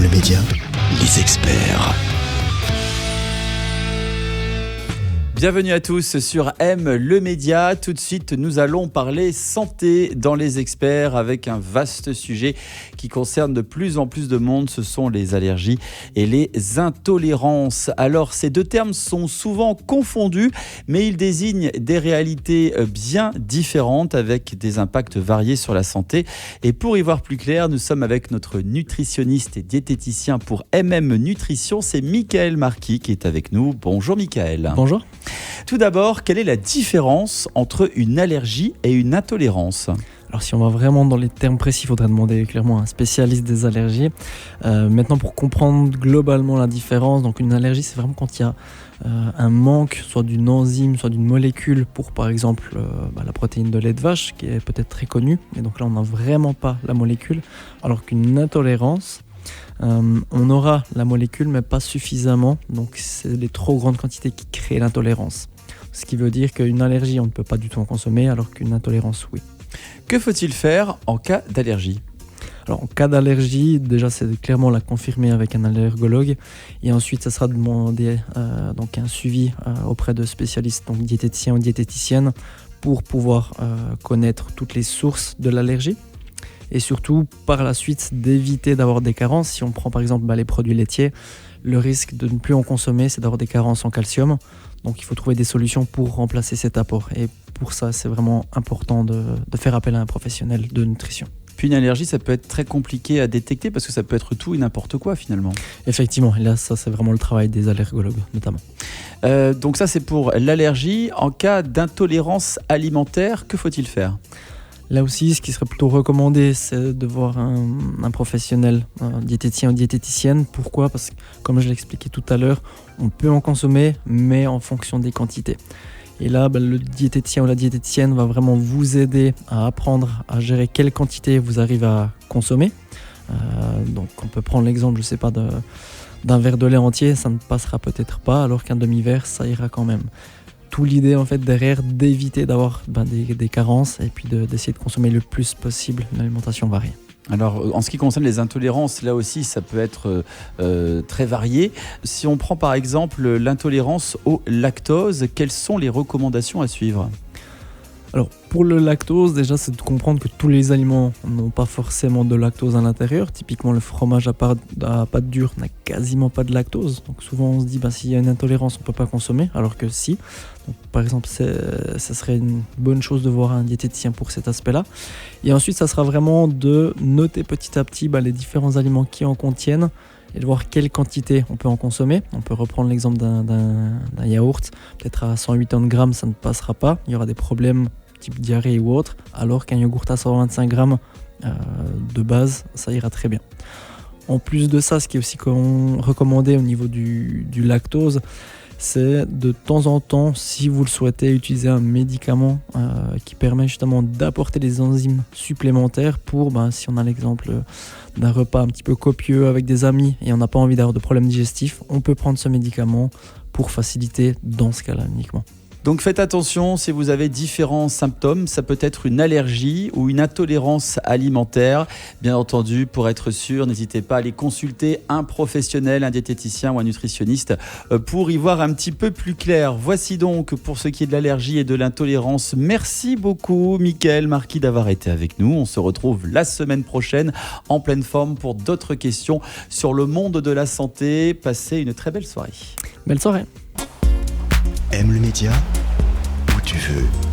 le média, les experts. Bienvenue à tous sur M le média. Tout de suite, nous allons parler santé dans les experts avec un vaste sujet qui concerne de plus en plus de monde. Ce sont les allergies et les intolérances. Alors, ces deux termes sont souvent confondus, mais ils désignent des réalités bien différentes avec des impacts variés sur la santé. Et pour y voir plus clair, nous sommes avec notre nutritionniste et diététicien pour Nutrition. C'est Michael Marquis qui est avec nous. Bonjour Michael. Bonjour. Tout d'abord, quelle est la différence entre une allergie et une intolérance ? Alors si on va vraiment dans les termes précis, il faudrait demander clairement à un spécialiste des allergies. Maintenant, pour comprendre globalement la différence, donc une allergie, c'est vraiment quand il y a un manque, soit d'une enzyme, soit d'une molécule, pour par exemple la protéine de lait de vache, qui est peut-être très connue, et donc là on n'a vraiment pas la molécule, alors qu'une intolérance, on aura la molécule mais pas suffisamment, donc c'est les trop grandes quantités qui créent l'intolérance. Ce qui veut dire qu'une allergie, on ne peut pas du tout en consommer, alors qu'une intolérance, oui. Que faut-il faire en cas d'allergie ? Alors en cas d'allergie, déjà c'est clairement la confirmer avec un allergologue, et ensuite ça sera demander donc un suivi auprès de spécialistes, donc diététiciens ou diététiciennes, pour pouvoir connaître toutes les sources de l'allergie. Et surtout, par la suite, d'éviter d'avoir des carences. Si on prend par exemple les produits laitiers, le risque de ne plus en consommer, c'est d'avoir des carences en calcium. Donc il faut trouver des solutions pour remplacer cet apport. Et pour ça, c'est vraiment important de faire appel à un professionnel de nutrition. Puis une allergie, ça peut être très compliqué à détecter parce que ça peut être tout et n'importe quoi finalement. Effectivement, et là, ça c'est vraiment le travail des allergologues notamment. Donc ça, c'est pour l'allergie. En cas d'intolérance alimentaire, que faut-il faire ? Là aussi, ce qui serait plutôt recommandé, c'est de voir un professionnel, un diététicien ou diététicienne. Pourquoi ? Parce que, comme je l'ai expliqué tout à l'heure, on peut en consommer, mais en fonction des quantités. Et là, le diététicien ou la diététicienne va vraiment vous aider à apprendre à gérer quelle quantité vous arrivez à consommer. Donc, on peut prendre l'exemple, je ne sais pas, d'un verre de lait entier, ça ne passera peut-être pas, alors qu'un demi-verre, ça ira quand même. Tout l'idée en fait derrière d'éviter d'avoir des carences et puis d'essayer de consommer le plus possible une alimentation variée. Alors en ce qui concerne les intolérances, là aussi ça peut être très varié. Si on prend par exemple l'intolérance au lactose, quelles sont les recommandations à suivre ? Alors pour le lactose, déjà c'est de comprendre que tous les aliments n'ont pas forcément de lactose à l'intérieur. Typiquement le fromage à pâte dure n'a quasiment pas de lactose. Donc souvent on se dit s'il y a une intolérance on ne peut pas consommer, alors que si. Donc, par exemple ça serait une bonne chose de voir un diététicien pour cet aspect-là. Et ensuite ça sera vraiment de noter petit à petit les différents aliments qui en contiennent et de voir quelle quantité on peut en consommer. On peut reprendre l'exemple d'un yaourt, peut-être à 180 grammes ça ne passera pas, il y aura des problèmes type diarrhée ou autre, alors qu'un yogourt à 125 grammes de base, ça ira très bien. En plus de ça, ce qui est aussi recommandé au niveau du lactose, c'est de temps en temps, si vous le souhaitez, utiliser un médicament qui permet justement d'apporter des enzymes supplémentaires pour, si on a l'exemple d'un repas un petit peu copieux avec des amis et on n'a pas envie d'avoir de problèmes digestifs, on peut prendre ce médicament pour faciliter dans ce cas-là uniquement. Donc faites attention si vous avez différents symptômes, ça peut être une allergie ou une intolérance alimentaire. Bien entendu, pour être sûr, n'hésitez pas à aller consulter un professionnel, un diététicien ou un nutritionniste pour y voir un petit peu plus clair. Voici donc pour ce qui est de l'allergie et de l'intolérance. Merci beaucoup Michael Marquis d'avoir été avec nous. On se retrouve la semaine prochaine en pleine forme pour d'autres questions sur le monde de la santé. Passez une très belle soirée. Belle soirée. Aime le média où tu veux.